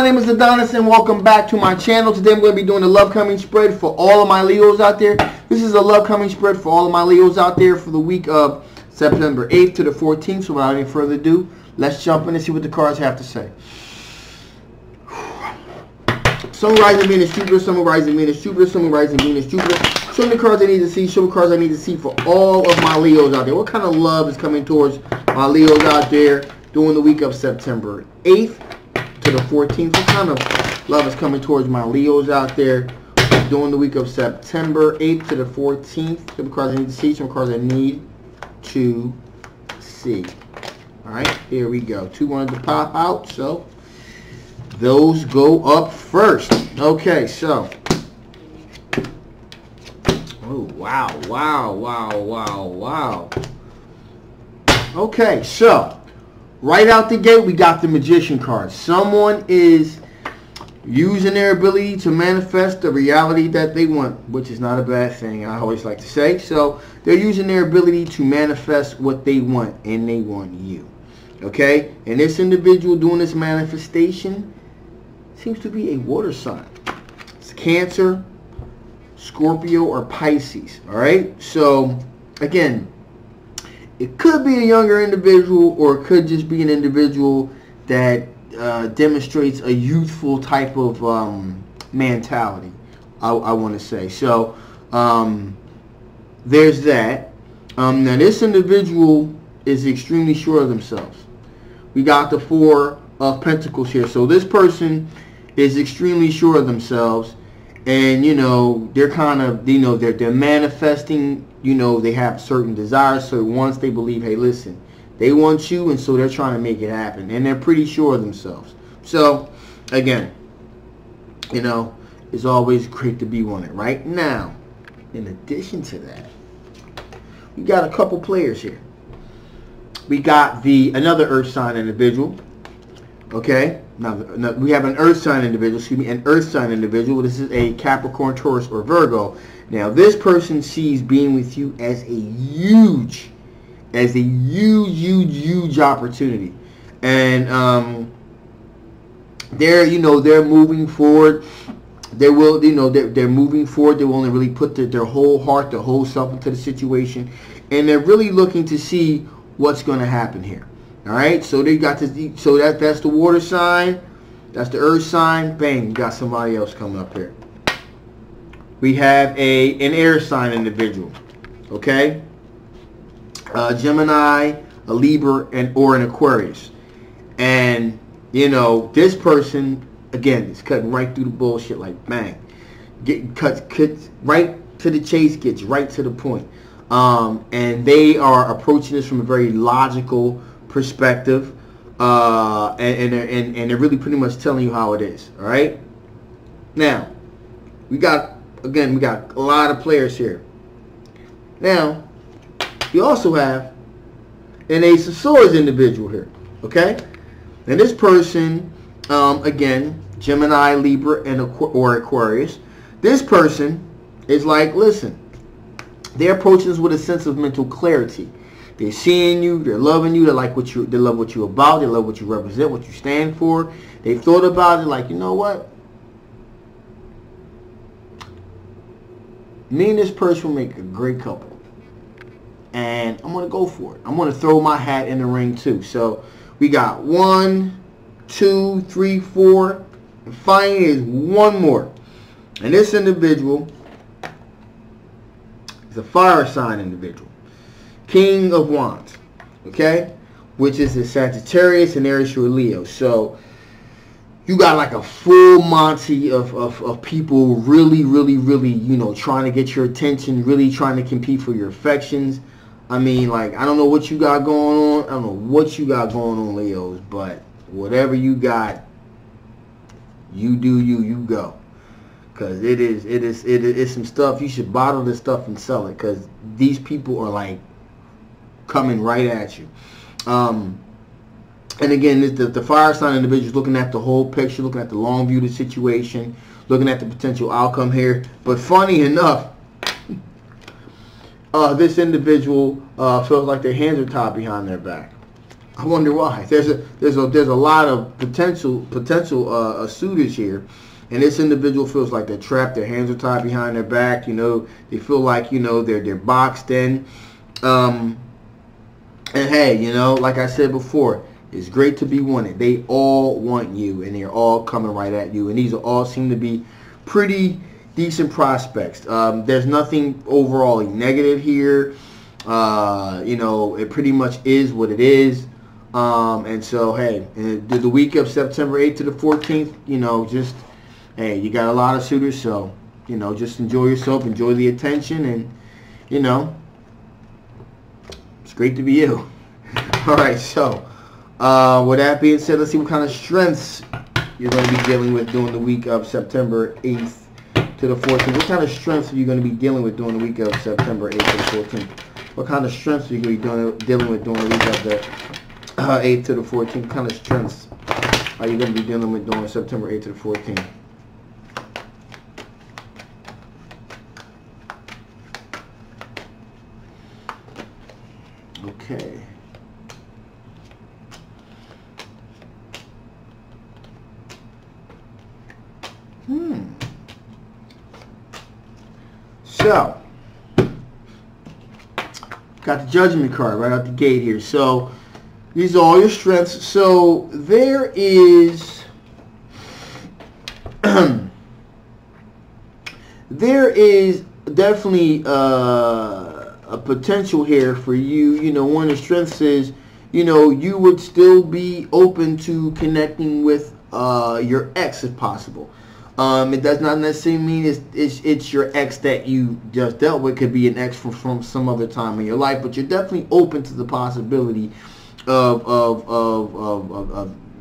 name is Adonis and welcome back to my channel. Today I'm going to be doing the love coming spread for all of my Leos out there. This is a love coming spread for all of my Leos out there for the week of September 8th to the 14th. So without any further ado, let's jump in and see what the cards have to say. Sun, rising, Venus, Jupiter, Sun, rising, Venus, Jupiter, Sun, rising, Venus, Jupiter. Show me the cards I need to see. Show me the cards I need to see for all of my Leos out there. What kind of love is coming towards my Leos out there during the week of September 8th to the 14th? What kind of love is coming towards my Leos out there during the week of September 8th to the 14th? Some cards I need to see, some cards I need to see. Alright, here we go. Two wanted to pop out, so those go up first. Okay, so. Oh, wow, wow, wow, wow, wow. Okay, so right out the gate, we got the Magician card. Someone is using their ability to manifest the reality that they want, which is not a bad thing, I always like to say. So they're using their ability to manifest what they want, and they want you. Okay? And this individual doing this manifestation seems to be a water sign. It's Cancer, Scorpio, or Pisces. Alright? So, again, it could be a younger individual, or it could just be an individual that demonstrates a youthful type of mentality, I want to say. So, there's that. Now, this individual is extremely sure of themselves. We got the Four of Pentacles here. So, this person is extremely sure of themselves. And, you know, they're kind of, you know, they're manifesting, you know, they have certain desires. So once they believe, hey, listen, they want you, and so they're trying to make it happen. And they're pretty sure of themselves. So, again, you know, it's always great to be wanted. Right now, in addition to that, we got a couple players here. We got another Earth sign individual. Okay, now we have an Earth sign individual, excuse me, an Earth sign individual. This is a Capricorn, Taurus, or Virgo. Now, this person sees being with you as a huge opportunity. And they're, you know, they're moving forward. They will, you know, they're moving forward. They will only really put their whole heart, their whole self into the situation. And they're really looking to see what's going to happen here. All right, so they got this. So that's the water sign, that's the Earth sign. Bang, you got somebody else coming up here. We have an air sign individual. Okay, Gemini, a Libra, or an Aquarius. And you know, this person again is cutting right through the bullshit like bang. Cuts right to the chase, gets right to the point. And they are approaching this from a very logical perspective, and they're really pretty much telling you how it is. All right. Now, we got a lot of players here. Now, we also have an Ace of Swords individual here. Okay, and this person, again, Gemini, Libra, or Aquarius. This person is like, listen, they're approaching this with a sense of mental clarity. They're seeing you, they're loving you, they love what you're about, they love what you represent, what you stand for. They've thought about it like, you know what? Me and this person will make a great couple. And I'm going to go for it. I'm going to throw my hat in the ring too. So we got 1, 2, 3, 4. And finally there's one more. And this individual is a fire sign individual. King of Wands, okay, which is a Sagittarius, and Aries, or Leo. So you got like a full Monty of people really, you know, trying to get your attention, really trying to compete for your affections. I mean, like, I don't know what you got going on. I don't know what you got going on, Leos, but whatever you got, you do you go. Because it is some stuff. You should bottle this stuff and sell it, because these people are like coming right at you. And again, the fire sign individual is looking at the whole picture, looking at the long view of the situation, looking at the potential outcome here. But funny enough, this individual feels like their hands are tied behind their back. I wonder why. There's a lot of potential suitors here, and this individual feels like they're trapped. Their hands are tied behind their back. You know, they feel like, you know, they're boxed in. And hey, you know, like I said before, it's great to be wanted. They all want you, and they're all coming right at you. And these are all seem to be pretty decent prospects. There's nothing overall negative here. You know, it pretty much is what it is. And so, hey, the week of September 8th to the 14th, you know, just, hey, you got a lot of suitors, so, you know, just enjoy yourself, enjoy the attention, and, you know, it's great to be you. All right, so, with that being said, let's see what kind of strengths you're going to be dealing with during the week of September 8th to the 14th. What kind of strengths are you going to be dealing with during the week of September 8th to the 14th? What kind of strengths are you going to be dealing with during the week of the 8th to the 14th? What kind of strengths are you going to be dealing with during September 8th to the 14th? Okay. So, got the Judgment card right out the gate here. So, these are all your strengths. So, there is there is definitely a potential here for you. You know, one of the strengths is, you know, you would still be open to connecting with your ex if possible. It does not necessarily mean it's your ex that you just dealt with. It could be an ex from some other time in your life, but you're definitely open to the possibility of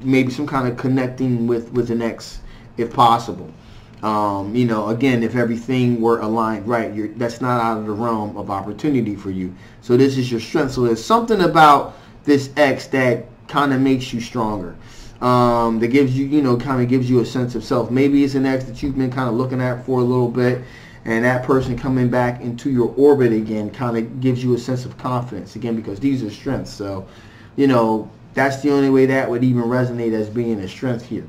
maybe some kind of connecting with an ex if possible. You know, again, if everything were aligned right, that's not out of the realm of opportunity for you. So this is your strength. So there's something about this ex that kind of makes you stronger. That gives you, you know, kind of gives you a sense of self. Maybe it's an ex that you've been kind of looking at for a little bit, and that person coming back into your orbit again kind of gives you a sense of confidence again, because these are strengths. So, you know, that's the only way that would even resonate as being a strength here.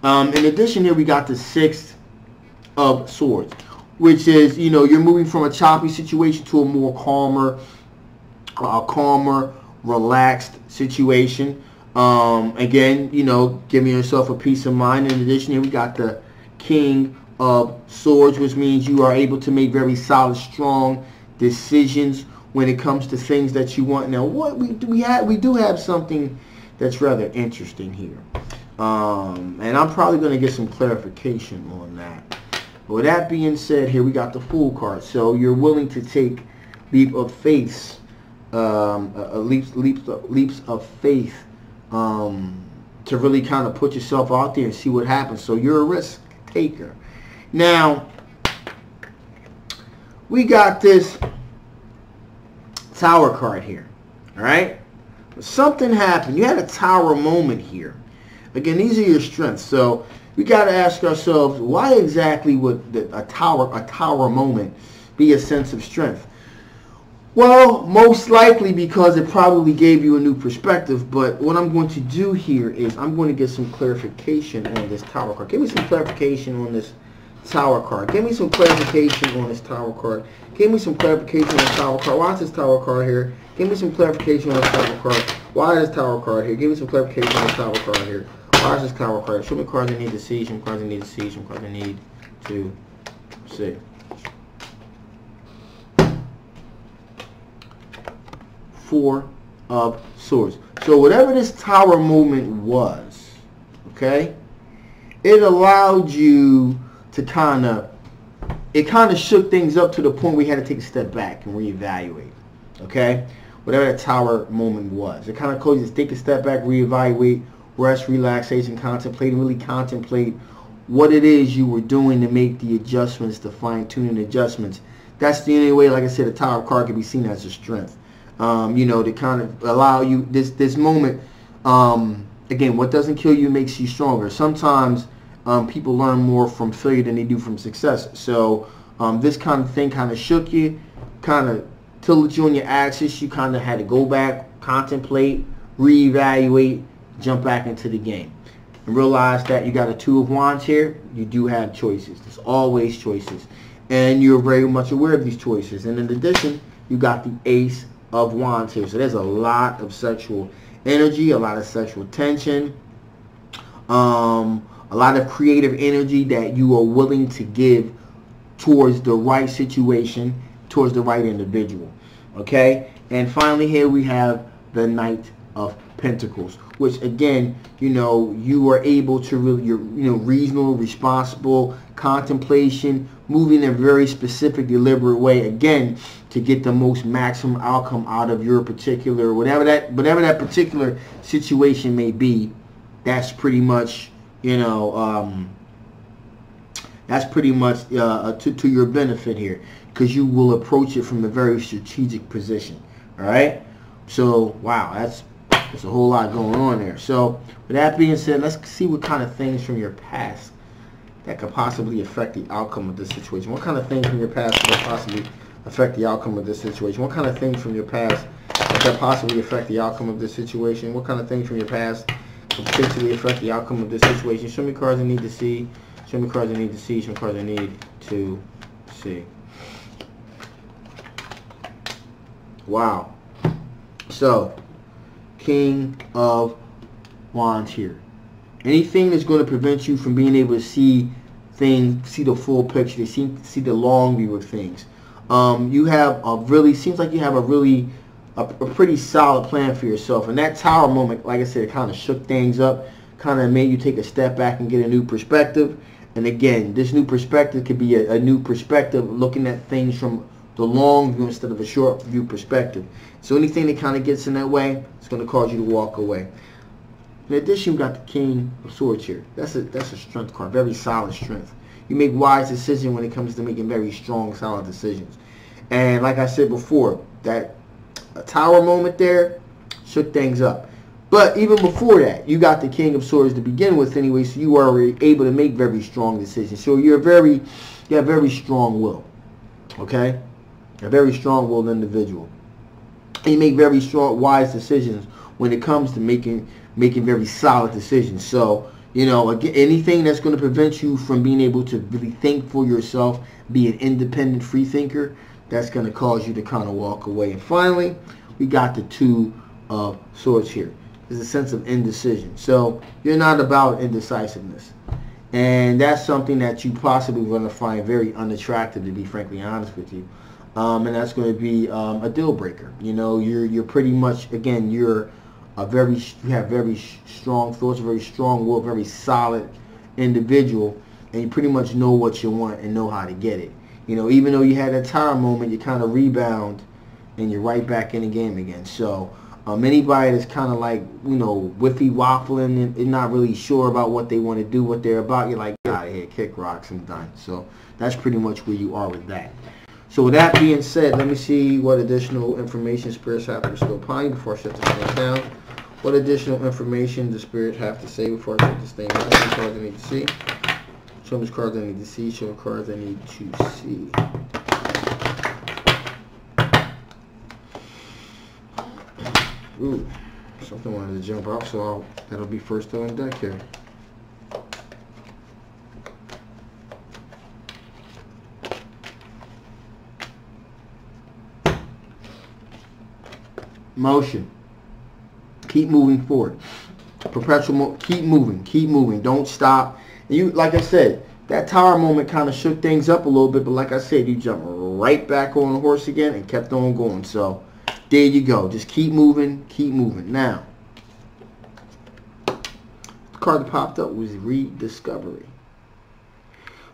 In addition, here we got the Six of Swords, which is, you know, you're moving from a choppy situation to a more calmer, relaxed situation. Again, you know, giving yourself a peace of mind. In addition, here we got the King of Swords, which means you are able to make very solid, strong decisions when it comes to things that you want. Now, what we do have something that's rather interesting here, and I'm probably going to get some clarification on that. But with that being said, here we got the Fool card. So you're willing to take leap of faith, leaps of faith. To really kind of put yourself out there and see what happens. So you're a risk taker. Now, we got this Tower card here. Alright? Something happened. You had a Tower moment here. Again, these are your strengths. So we got to ask ourselves, why exactly would a Tower moment be a sense of strength? Well, most likely because it probably gave you a new perspective. But what I'm going to do here is I'm going to get some clarification on this Tower card. Give me some clarification on this Tower card. Give me some clarification on this Tower card. Give me some clarification on this Tower card. Why is this Tower card here? Give me some clarification on this Tower card. Why is this Tower card here? Give me some clarification on this Tower card here. Why is this Tower card? Show me cards I need to see. Show me cards I need to see. Show me cards I need to see. Four of Swords. So whatever this Tower moment was, okay, it allowed you to kind of shook things up to the point we had to take a step back and reevaluate. Okay, whatever that Tower moment was, it kind of caused you to take a step back, reevaluate, rest, relaxation, contemplate, and really contemplate what it is you were doing to make the adjustments, the fine-tuning adjustments. That's the only way, like I said, a Tower card can be seen as a strength. You know, to kind of allow you this moment. Again, what doesn't kill you makes you stronger. Sometimes people learn more from failure than they do from success. So this kind of thing kind of shook you, kind of tilted you on your axis. You kind of had to go back, contemplate, reevaluate, jump back into the game. And realize that you got a Two of Wands here. You do have choices. There's always choices. And you're very much aware of these choices. And in addition, you got the Ace of Wands here. So there's a lot of sexual energy, a lot of sexual tension, a lot of creative energy that you are willing to give towards the right situation, towards the right individual. Okay? And finally here we have the Knight of Pentacles, which again, you know, you are able to really, you're, you know, reasonable, responsible, contemplation, moving in a very specific, deliberate way, again, to get the most maximum outcome out of your particular, whatever that particular situation may be. That's pretty much, you know, that's pretty much to your benefit here, because you will approach it from a very strategic position. All right. So wow, there's a whole lot going on there. So with that being said, let's see what kind of things from your past that could possibly affect the outcome of this situation. What kind of things from your past could possibly affect the outcome of this situation? What kind of things from your past that could possibly affect the outcome of this situation? What kind of things from your past could potentially affect the outcome of this situation? Show me cards I need to see. Show me cards I need to see. Show me cards I need to see. Wow. So, King of Wands here. Anything that's going to prevent you from being able to see things, see the full picture, see the long view of things. You have a really, seems like you have a pretty solid plan for yourself. And that Tower moment, like I said, it kind of shook things up, kind of made you take a step back and get a new perspective. And again, this new perspective could be a new perspective, looking at things from the long view instead of a short view perspective. So anything that kind of gets in that way, it's going to cause you to walk away. In addition, you got the King of Swords here. That's a strength card, very solid strength. You make wise decisions when it comes to making very strong, solid decisions. And like I said before, that Tower moment there shook things up. But even before that, you got the King of Swords to begin with anyway, so you are able to make very strong decisions. So you have very strong will. Okay? A very strong-willed individual. And you make very strong, wise decisions when it comes to making very solid decisions. So, you know, again, anything that's going to prevent you from being able to really think for yourself, be an independent free thinker, that's going to cause you to kind of walk away. And finally, we got the Two of Swords here. There's a sense of indecision. So you're not about indecisiveness. And that's something that you possibly going to find very unattractive, to be frankly honest with you. And that's going to be a deal breaker. You know, you're pretty much, again, you have very strong thoughts, a very strong will, very solid individual, and you pretty much know what you want and know how to get it. You know, even though you had that Tower moment, you kind of rebound and you're right back in the game again. So anybody that's kind of like, you know, whiffy waffling and not really sure about what they want to do, what they're about, you're like, get out of here, kick rocks, I'm done. So that's pretty much where you are with that. So with that being said, let me see what additional information spirits have to bestow upon you before I shut this thing down. What additional information does spirit have to say before I shut this thing down? Show me cards I need to see. Show me cards I need to see. Show me cards I need to see. Ooh, something wanted to jump out, so that'll be first on deck here. Motion. Keep moving forward. Perpetual. Keep moving. Don't stop. And you, like I said, that Tower moment kind of shook things up a little bit, but like I said, you jumped right back on the horse again and kept on going. So there you go. Just keep moving. Keep moving. Now, the card that popped up was rediscovery.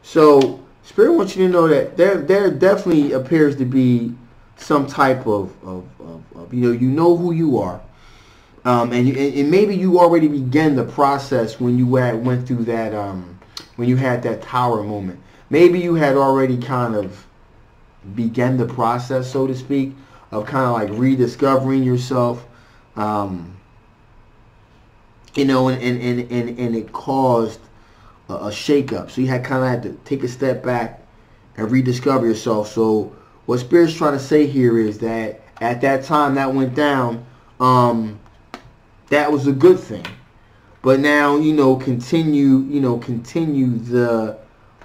So Spirit wants you to know that there definitely appears to be some type of you know who you are, and maybe you already began the process when you went through that when you had that Tower moment. Maybe you had already kind of began the process, so to speak, of kind of like rediscovering yourself, you know, and it caused a shakeup. So you had to take a step back and rediscover yourself. So what Spirit's trying to say here is that at that time that went down, that was a good thing. But now, continue the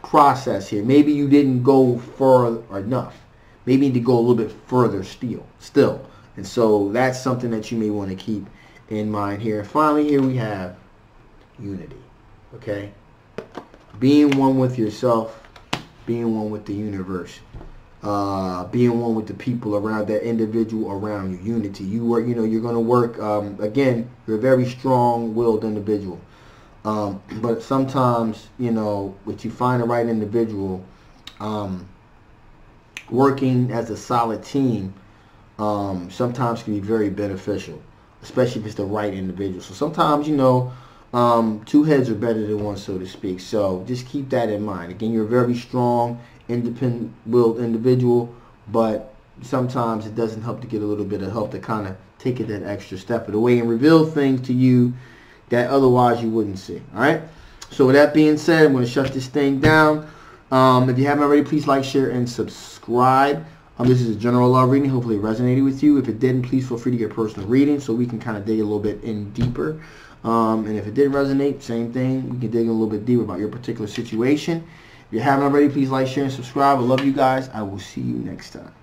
process here. Maybe you didn't go far enough. Maybe you need to go a little bit further still. And so that's something that you may want to keep in mind here. Finally, here we have unity. Okay? Being one with yourself, being one with the universe, being one with the people around, that individual around you. Unity. You're going to work, again, you're a very strong-willed individual. But sometimes, if you find the right individual, working as a solid team, sometimes can be very beneficial, especially if it's the right individual. So sometimes, two heads are better than one, so to speak. So just keep that in mind. Again, you're a very strong, independent-willed individual, but sometimes it doesn't help to get a little bit of help to kind of take it that extra step of the way and reveal things to you that otherwise you wouldn't see. All right? So with that being said, I'm going to shut this thing down. If you haven't already, please like, share, and subscribe. This is a general love reading. Hopefully it resonated with you. If it didn't, please feel free to get a personal reading so we can kind of dig a little bit in deeper. And if it didn't resonate, same thing. We can dig in a little bit deeper about your particular situation. If you haven't already, please like, share, and subscribe. I love you guys. I will see you next time.